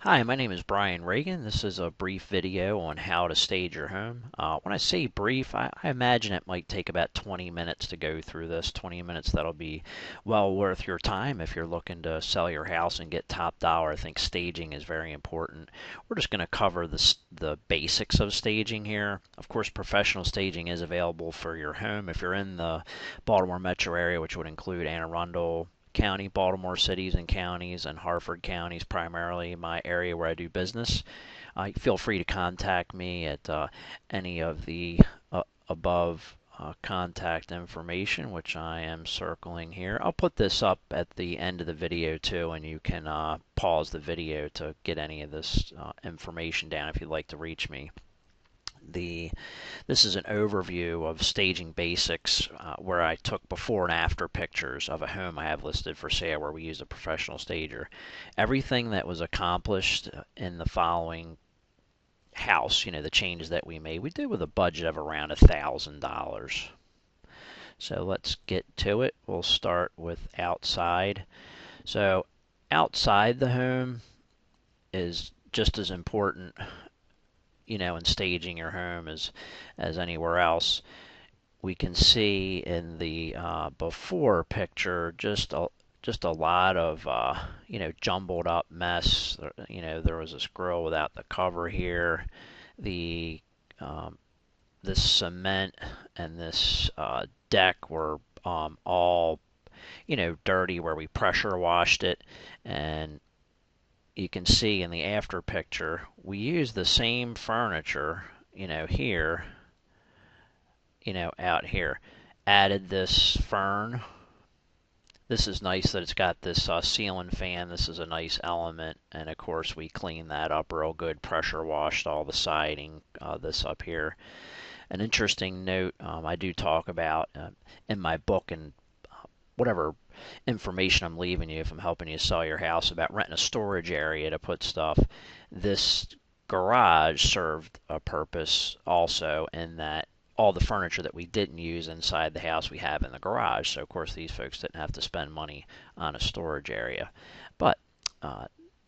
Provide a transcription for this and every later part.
Hi, my name is Brian Reagan. This is a brief video on how to stage your home. When I say brief, I imagine it might take about 20 minutes to go through this. 20 minutes that'll be well worth your time if you're looking to sell your house and get top dollar. I think staging is very important. We're just going to cover the basics of staging here. Of course, professional staging is available for your home if you're in the Baltimore metro area, which would include Anne Arundel, County, Baltimore cities and counties, and Harford counties, primarily my area where I do business. Feel free to contact me at any of the above contact information, which I am circling here. I'll put this up at the end of the video too, and you can pause the video to get any of this information down if you'd like to reach me. This is an overview of staging basics where I took before and after pictures of a home I have listed for sale where we use a professional stager. Everything that was accomplished in the following house, the changes that we made, we did with a budget of around $1,000. So let's get to it. We'll start with outside. So outside the home is just as important in staging your home as anywhere else. We can see in the before picture just a lot of jumbled up mess. There was this grill without the cover here. The this cement and this deck were all dirty where we pressure washed it, and you can see in the after picture we use the same furniture here, out here. Added this fern. This is nice that it's got this ceiling fan. This is a nice element, and of course we cleaned that up real good, pressure washed all the siding, this up here. An interesting note I do talk about in my book, and whatever information I'm leaving you if I'm helping you sell your house, about renting a storage area to put stuff. This garage served a purpose also, in that all the furniture that we didn't use inside the house we have in the garage. So of course these folks didn't have to spend money on a storage area. But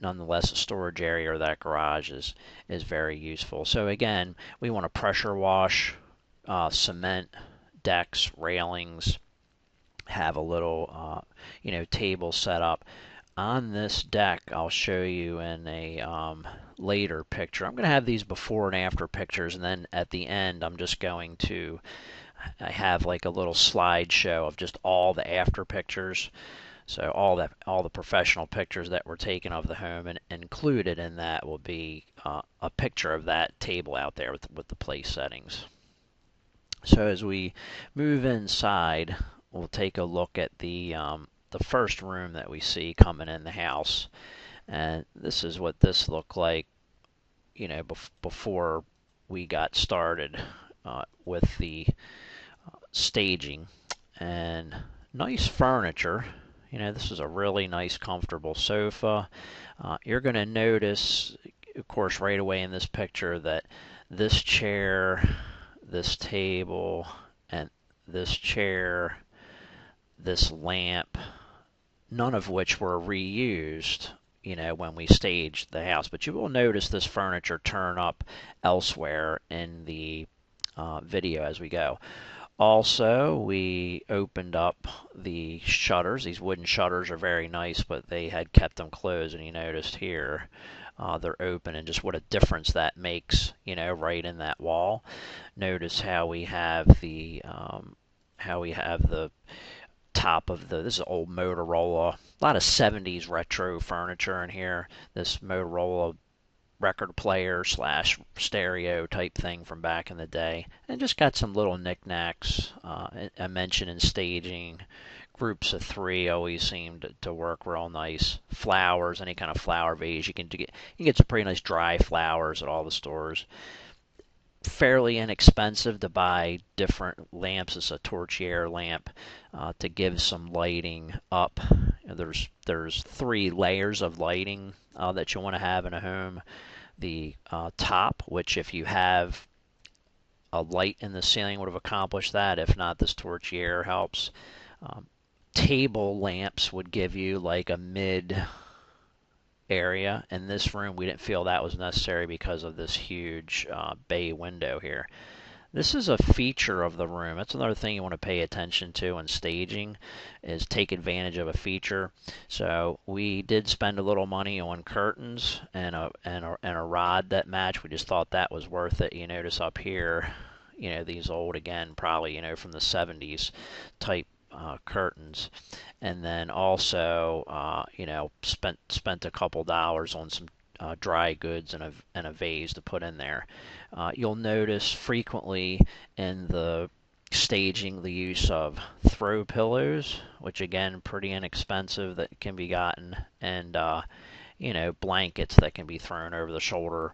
nonetheless, a storage area or that garage is very useful. So again, we want to pressure wash, cement decks, railings, have a little table set up. On this deck, I'll show you in a later picture. I'm going to have these before and after pictures, and then at the end I'm just going to have like a little slideshow of just all the after pictures. So all the professional pictures that were taken of the home, and included in that will be a picture of that table out there with the place settings. So as we move inside, we'll take a look at the first room that we see coming in the house, and this is what this looked like, before we got started with the staging. And nice furniture. This is a really nice, comfortable sofa. You're going to notice, of course, right away in this picture that this chair, this table, and this chair, this lamp, none of which were reused, when we staged the house. But you will notice this furniture turn up elsewhere in the video as we go. Also, we opened up the shutters. These wooden shutters are very nice, but they had kept them closed, and you noticed here they're open, and just what a difference that makes, right in that wall. Notice how we have the top of this is old Motorola, a lot of 70s retro furniture in here. This Motorola record player slash stereo type thing from back in the day, and just got some little knickknacks. I mentioned in staging, groups of three always seemed to work real nice. Flowers, any kind of flower vase, you can get some pretty nice dry flowers at all the stores. Fairly inexpensive to buy different lamps. It's a Torchiere lamp to give some lighting up. There's 3 layers of lighting that you want to have in a home. The top, which if you have a light in the ceiling would have accomplished that. If not, this Torchiere helps. Table lamps would give you like a mid area. In this room, we didn't feel that was necessary because of this huge bay window here. This is a feature of the room. That's another thing you want to pay attention to in staging, is take advantage of a feature. So we did spend a little money on curtains and a rod that matched. We just thought that was worth it. You notice up here, these old, again, probably, from the 70s type curtains. And then also, spent a couple dollars on some dry goods and a vase to put in there. You'll notice frequently in the staging the use of throw pillows, which again pretty inexpensive, that can be gotten, and blankets that can be thrown over the shoulder,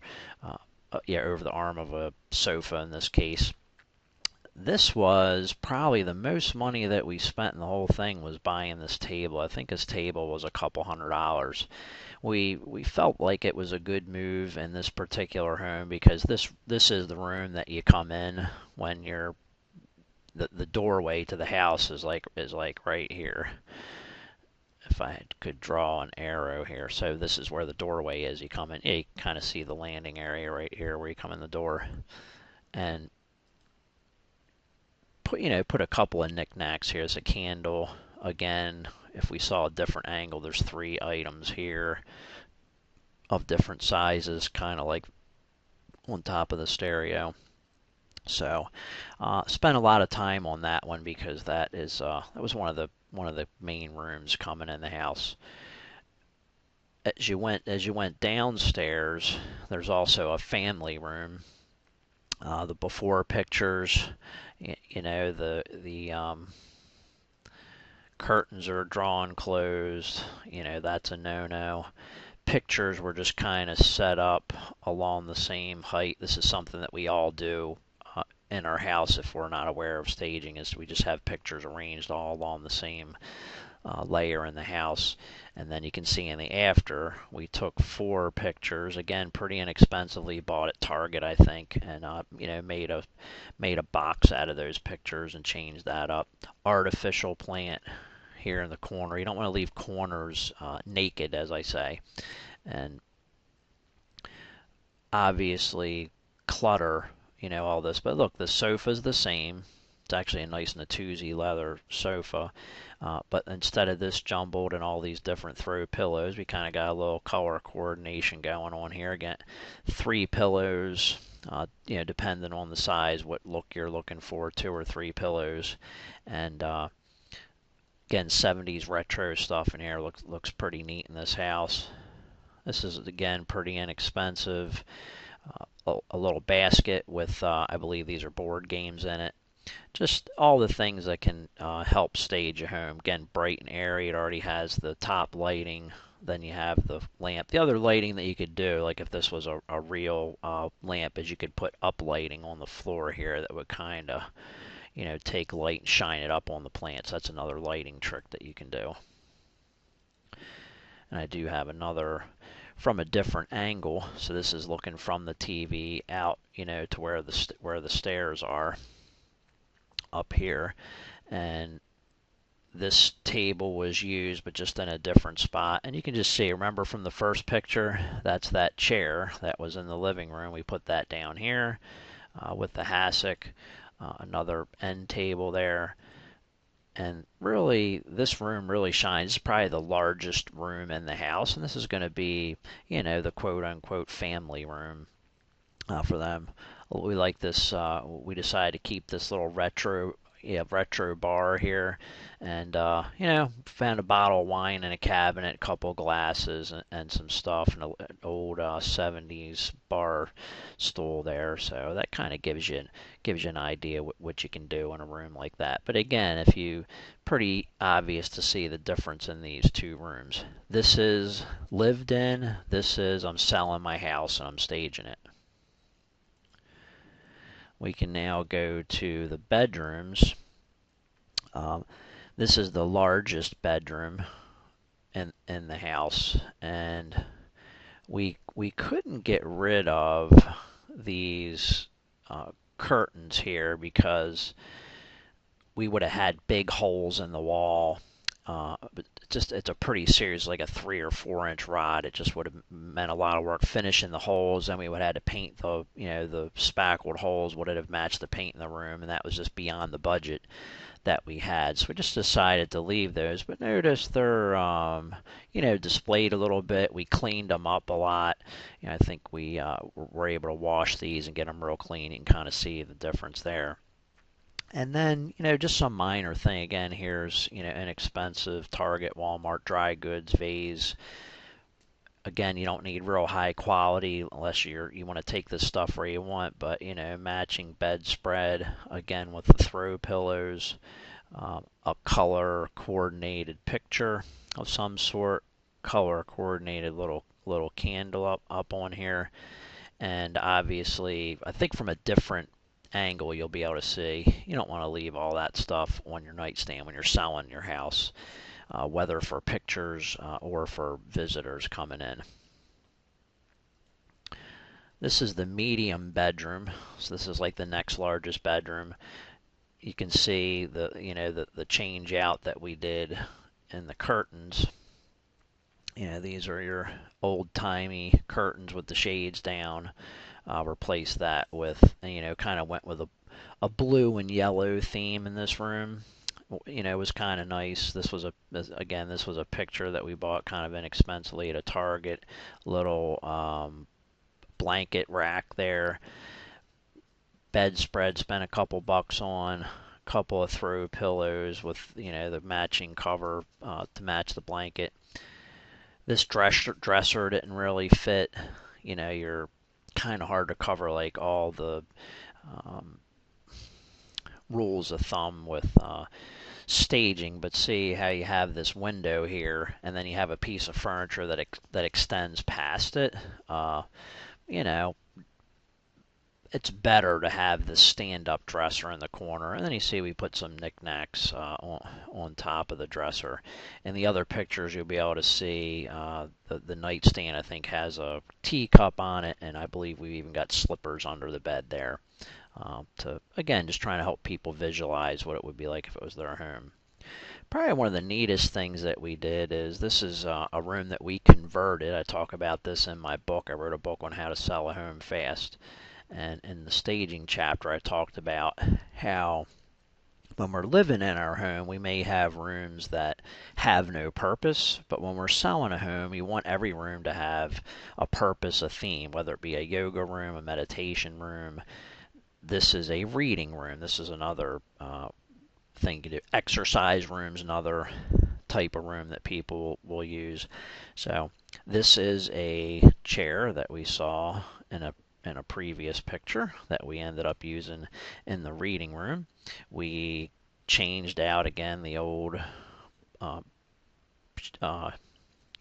over the arm of a sofa in this case. This was probably the most money that we spent in the whole thing, was buying this table. I think this table was a couple $100. We felt like it was a good move in this particular home, because this is the room that you come in when the doorway to the house is like right here. If I could draw an arrow here, so this is where the doorway is. You come in, you kind of see the landing area right here where you come in the door, and put a couple of knickknacks here. There's a candle. Again, if we saw a different angle, there's 3 items here of different sizes, kind of like on top of the stereo. So, spent a lot of time on that one, because that was one of the main rooms coming in the house. As you went downstairs, there's also a family room. The before pictures, the curtains are drawn closed. That's a no-no. Pictures were just kind of set up along the same height. This is something that we all do in our house if we're not aware of staging, is we just have pictures arranged all along the same layer in the house. And then you can see in the after, we took 4 pictures, again pretty inexpensively, bought at Target I think, and made a box out of those pictures and changed that up. Artificial plant here in the corner. You don't want to leave corners naked, as I say. And obviously clutter, all this. But look, the sofa's the same. It's actually a nice Natuzzi leather sofa. But instead of this jumbled and all these different throw pillows, we kind of got a little color coordination going on here. Again, 3 pillows, depending on the size, what look you're looking for, 2 or 3 pillows. And again, 70s retro stuff in here. Looks pretty neat in this house. This is, again, pretty inexpensive. A little basket with, I believe these are board games in it. Just all the things that can help stage a home. Again, bright and airy. It already has the top lighting. Then you have the lamp. The other lighting that you could do, like if this was a real lamp, is you could put up lighting on the floor here that would kind of, take light and shine it up on the plants. That's another lighting trick that you can do. And I do have another from a different angle. So this is looking from the TV out, to where the stairs are up here. And this table was used, but just in a different spot. And you can just see, remember from the first picture, that's that chair that was in the living room. We put that down here with the hassock, another end table there. And really, this room really shines. It's probably the largest room in the house, and this is going to be, the quote-unquote family room for them. We like this. We decided to keep this little retro bar here, and found a bottle of wine in a cabinet, a couple of glasses, and some stuff, and an old 70s bar stool there. So that kind of gives you an idea what you can do in a room like that. But again, pretty obvious to see the difference in these 2 rooms. This is lived in. This is I'm selling my house and I'm staging it. We can now go to the bedrooms. This is the largest bedroom in the house, and we couldn't get rid of these curtains here, because we would have had big holes in the wall. But it's a pretty serious, like a 3 or 4 inch rod. It just would have meant a lot of work finishing the holes. Then we would have had to paint the the spackled holes would have matched the paint in the room, and that was just beyond the budget that we had. So we just decided to leave those. But notice they're displayed a little bit. We cleaned them up a lot. I think we were able to wash these and get them real clean. You can kind of see the difference there. And then, just some minor thing. Again, here's, inexpensive Target, Walmart dry goods vase. Again, you don't need real high quality unless you want to take this stuff where you want. But, matching bedspread, again, with the throw pillows, a color coordinated picture of some sort, color coordinated little candle up on here. And obviously, I think from a different angle you'll be able to see. You don't want to leave all that stuff on your nightstand when you're selling your house, whether for pictures or for visitors coming in. This is the medium bedroom, so this is like the next largest bedroom. You can see the change out that we did in the curtains. These are your old-timey curtains with the shades down. Replaced that with, kind of went with a blue and yellow theme in this room. It was kind of nice. This was a picture that we bought kind of inexpensively at a Target. Little blanket rack there. Bedspread spent a couple bucks on. Couple of throw pillows with the matching cover to match the blanket. This dresser didn't really fit. You're kind of hard to cover like all the rules of thumb with staging, but see how you have this window here, and then you have a piece of furniture that extends past it. It's better to have this stand-up dresser in the corner, and then you see we put some knickknacks on top of the dresser. In the other pictures, you'll be able to see the nightstand, I think, has a teacup on it, and I believe we even got slippers under the bed there. Again, just trying to help people visualize what it would be like if it was their home. Probably one of the neatest things that we did is this is a room that we converted. I talk about this in my book. I wrote a book on how to sell a home fast. And in the staging chapter, I talked about how when we're living in our home, we may have rooms that have no purpose, but when we're selling a home, you want every room to have a purpose, a theme, whether it be a yoga room, a meditation room. This is a reading room. This is another thing you do. Exercise rooms, another type of room that people will use. So this is a chair that we saw in a previous picture that we ended up using in the reading room. We changed out again the old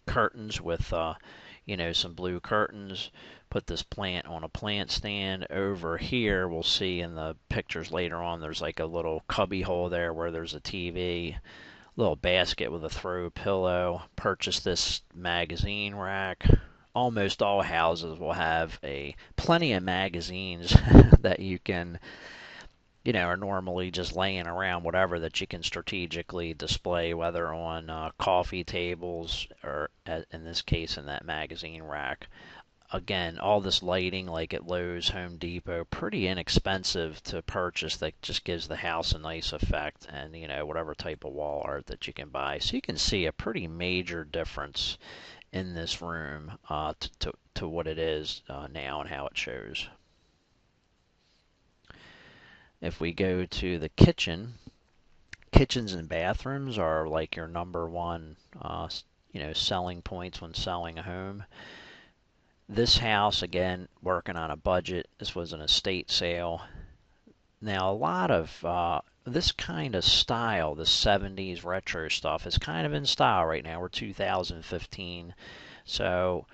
curtains with some blue curtains. Put this plant on a plant stand. Over here we'll see in the pictures later on there's like a little cubby hole there where there's a TV. Little basket with a throw pillow. Purchased this magazine rack. Almost all houses will have plenty of magazines that you can, are normally just laying around, whatever, that you can strategically display, whether on coffee tables or, in this case, in that magazine rack. Again, all this lighting, like at Lowe's, Home Depot, pretty inexpensive to purchase that just gives the house a nice effect, and, whatever type of wall art that you can buy. So you can see a pretty major difference in this room to what it is now and how it shows. If we go to the kitchen, kitchens and bathrooms are like your number one selling points when selling a home. This house, again, working on a budget. This was an estate sale. Now, a lot of this kind of style, the 70s retro stuff, is kind of in style right now. We're 2015, so,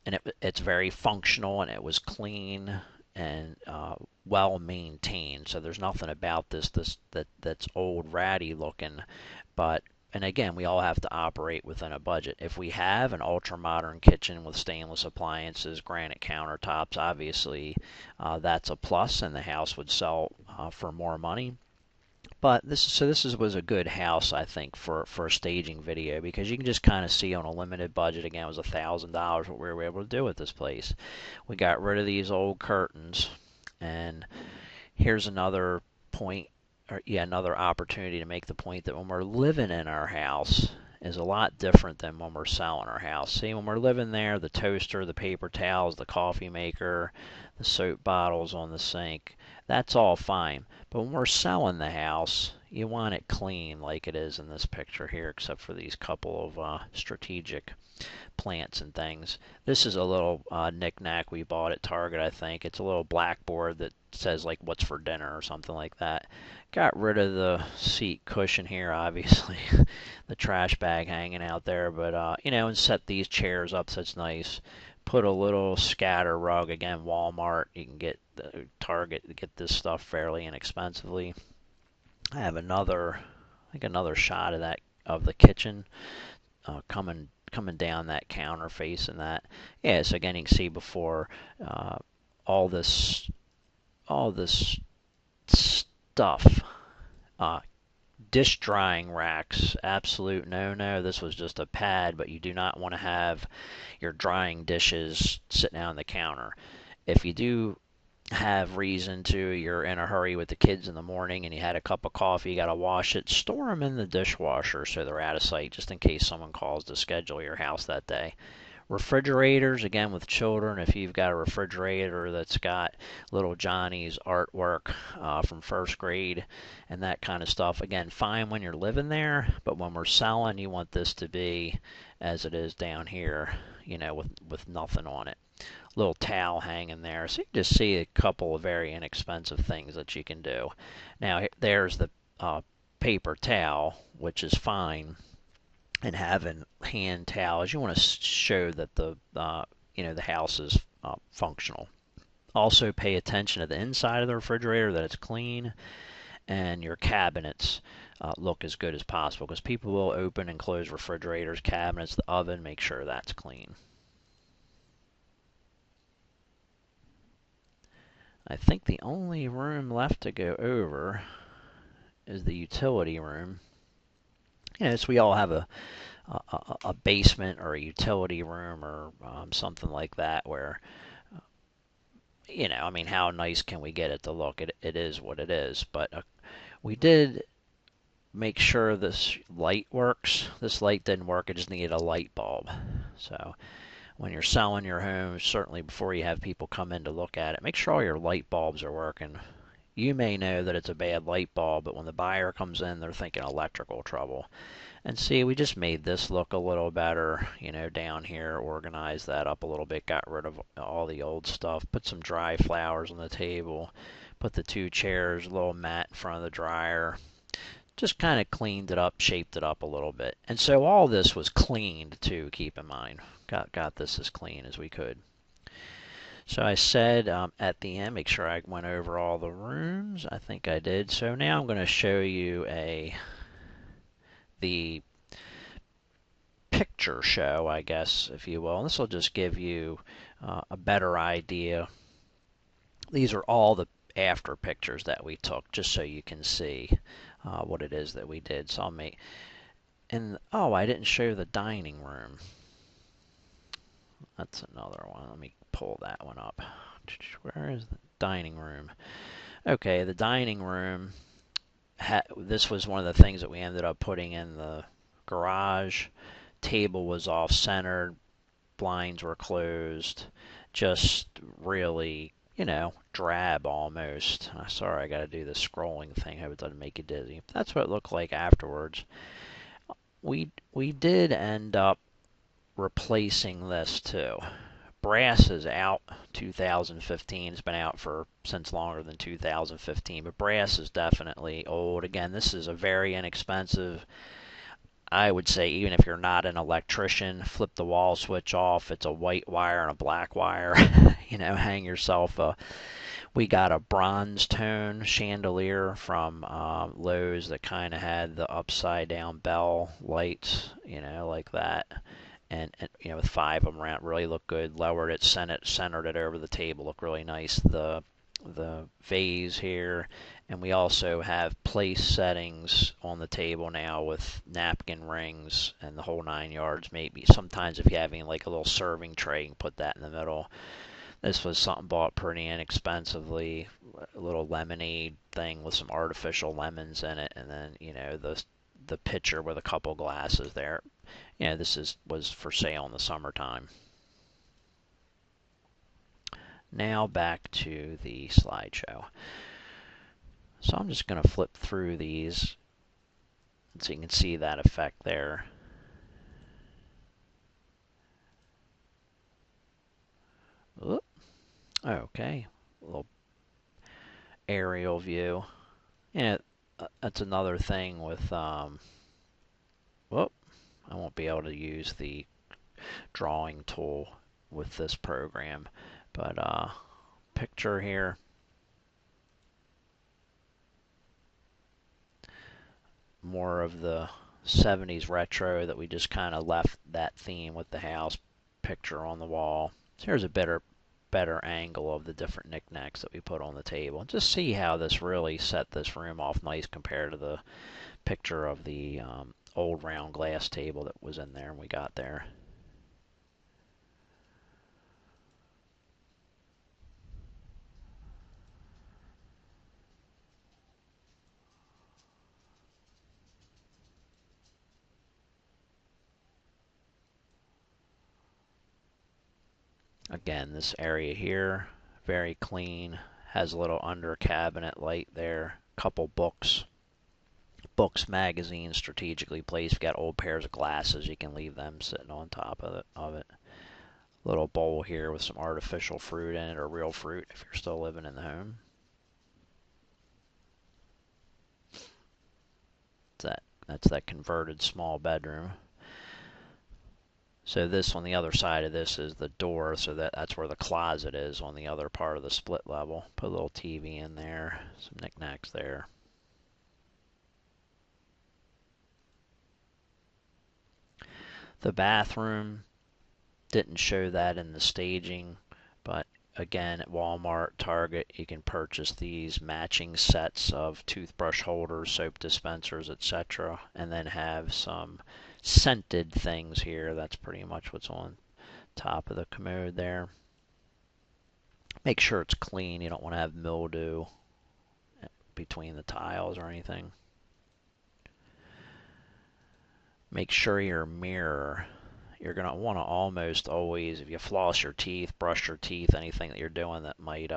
and it's very functional, and it was clean and well maintained. So there's nothing about this that's old ratty looking, but. And again, we all have to operate within a budget. If we have an ultra-modern kitchen with stainless appliances, granite countertops, obviously that's a plus, and the house would sell for more money. But this was a good house, I think, for a staging video, because you can just kind of see on a limited budget. Again, it was $1,000 what we were able to do with this place. We got rid of these old curtains, and here's another point, or yeah, another opportunity to make the point that when we're living in our house is a lot different than when we're selling our house. See, when we're living there, the toaster, the paper towels, the coffee maker, the soap bottles on the sink, that's all fine. But when we're selling the house, you want it clean like it is in this picture here, except for these couple of strategic plants and things. This is a little knick-knack we bought at Target, I think. It's a little blackboard that says like what's for dinner or something like that. Got rid of the seat cushion here, obviously. The trash bag hanging out there, but and set these chairs up so it's nice. Put a little scatter rug, again, Walmart. You can get the Target to get this stuff fairly inexpensively. I have another shot of that, of the kitchen coming down that counter facing that. Yeah, so again, you can see before uh, all this stuff. Uh, Dish drying racks, absolute no-no. This was just a pad, but you do not want to have your drying dishes sitting on the counter. If you do have reason to, you're in a hurry with the kids in the morning and you had a cup of coffee, you got to wash it, store them in the dishwasher so they're out of sight, just in case someone calls to schedule your house that day. Refrigerators, again, with children, if you've got a refrigerator that's got little Johnny's artwork from first grade and that kind of stuff, again, fine when you're living there, but when we're selling, you want this to be as it is down here, with nothing on it. Little towel hanging there. So you can just see a couple of very inexpensive things that you can do. Now, there's the paper towel, which is fine, and having hand towels. You want to show that the house is functional. Also, pay attention to the inside of the refrigerator, that it's clean, and your cabinets look as good as possible, because people will open and close refrigerators, cabinets, the oven. Make sure that's clean. I think the only room left to go over is the utility room. So we all have a basement or a utility room or something like that where, how nice can we get it to look? It is what it is. But we did make sure this light works. This light didn't work. It just needed a light bulb. So when you're selling your home, certainly before you have people come in to look at it, make sure all your light bulbs are working. You may know that it's a bad light bulb, but when the buyer comes in, they're thinking electrical trouble. And see, we just made this look a little better, down here, organized that up a little bit, got rid of all the old stuff, put some dry flowers on the table, put the 2 chairs, a little mat in front of the dryer, just kind of cleaned it up, shaped it up a little bit. And so all this was cleaned too, keep in mind. Got this as clean as we could. So I said at the end, make sure I went over all the rooms. I think I did. So now I'm going to show you the picture show, I guess, if you will. And this will just give you a better idea. These are all the after pictures that we took, just so you can see what it is that we did. So I'll make, and I didn't show the dining room. That's another one. Let me pull that one up. Where is the dining room? Okay, the dining room, this was one of the things that we ended up putting in the garage. Table was off-centered, blinds were closed, just really, drab almost. Sorry, I got to do this scrolling thing. Hope it doesn't make you dizzy. That's what it looked like afterwards. We did end up replacing this too. Brass is out 2015. It's been out since longer than 2015, but brass is definitely old. Again, this is a very inexpensive, I would say, even if you're not an electrician, flip the wall switch off. It's a white wire and a black wire. Hang yourself we got a bronze tone chandelier from Lowe's that kind of had the upside down bell lights, like that. And with 5 of them around, really looked good. Lowered it, centered it over the table, looked really nice. The vase here And we also have place settings on the table now with napkin rings and the whole 9 yards. Maybe sometimes if you're having like a little serving tray, you can put that in the middle. This was something bought pretty inexpensively, a little lemonade thing with some artificial lemons in it, and then the pitcher with a couple glasses there. Was for sale in the summertime. Now back to the slideshow. So I'm just going to flip through these so you can see that effect there. Oop. Okay, a little aerial view. That's another thing with, whoop, I won't be able to use the drawing tool with this program, but picture here. More of the 70s retro that we just kind of left that theme with the house picture on the wall. So here's a better angle of the different knickknacks that we put on the table. Just see how this really set this room off nice compared to the picture of the old round glass table that was in there and we got there. Again, this area here, very clean, has a little under cabinet light there, couple books, magazines strategically placed. If you got old pairs of glasses, you can leave them sitting on top of it. Little bowl here with some artificial fruit in it, or real fruit if you're still living in the home. That's that converted small bedroom. So this on the other side of this is the door, so that's where the closet is on the other part of the split level. Put a little TV in there, some knickknacks there. The bathroom, didn't show that in the staging, but again, at Walmart, Target, you can purchase these matching sets of toothbrush holders, soap dispensers, etc., and then have some scented things here. That's pretty much what's on top of the commode there. Make sure it's clean. You don't want to have mildew between the tiles or anything. Make sure your mirror, you're going to want to almost always, if you floss your teeth, brush your teeth, anything that you're doing that might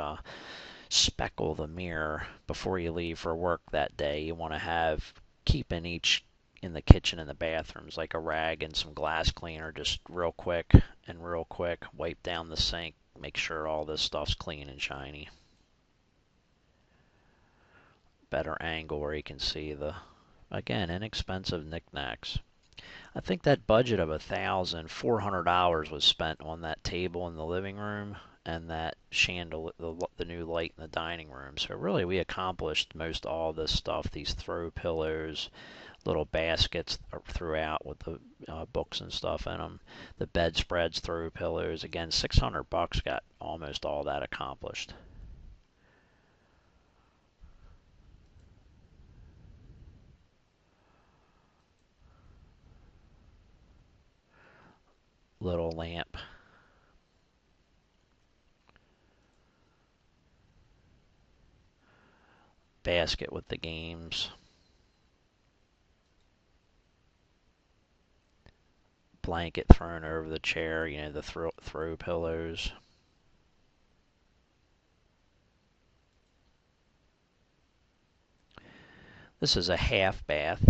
speckle the mirror before you leave for work that day, you want to keep in each, in the kitchen and the bathrooms, like a rag and some glass cleaner, just real quick, wipe down the sink, make sure all this stuff's clean and shiny. Better angle where you can see the, again, inexpensive knickknacks. I think that budget of $1,400 was spent on that table in the living room and that chandelier, the new light in the dining room. So really, we accomplished most all this stuff. These throw pillows, little baskets throughout with the books and stuff in them. The bedspreads, throw pillows. Again, $600 got almost all that accomplished. Little lamp. Basket with the games. Blanket thrown over the chair, the throw pillows. This is a half bath,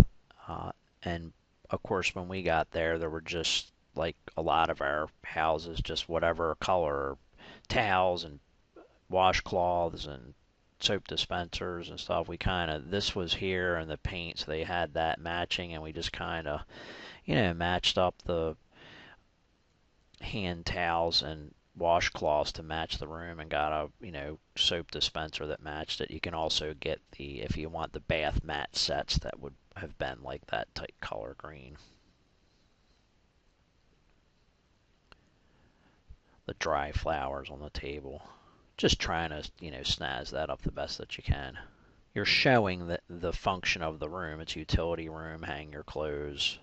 and of course when we got there were just, like a lot of our houses, just whatever color towels and washcloths and soap dispensers and stuff. This was here and the paint, so they had that matching, and we just kind of, matched up the hand towels and washcloths to match the room, and got a soap dispenser that matched it. You can also get if you want the bath mat sets that would have been like that type color green. The dry flowers on the table, just trying to snazz that up the best that you can. you're showing the function of the room. It's utility room, hang your clothes,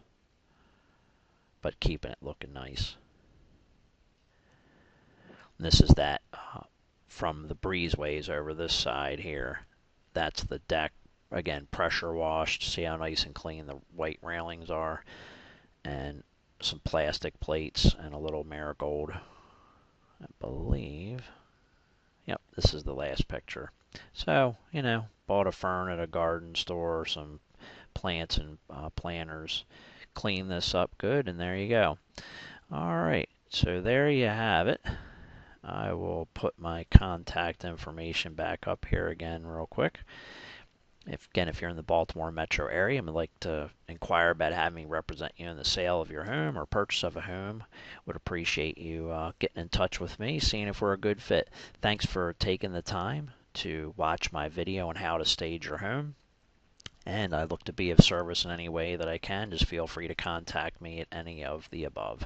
but keeping it looking nice. And this is that from the breezeways over this side here. That's the deck. Again, pressure washed. See how nice and clean the white railings are. And some plastic plates and a little marigold. I believe. Yep, this is the last picture. So, bought a fern at a garden store, some plants and planters. Clean this up good, and there you go. All right, so there you have it. I will put my contact information back up here again real quick. If you're in the Baltimore metro area and would like to inquire about having me represent you in the sale of your home or purchase of a home, would appreciate you getting in touch with me, seeing if we're a good fit. Thanks for taking the time to watch my video on how to stage your home. And I look to be of service in any way that I can. Just feel free to contact me at any of the above.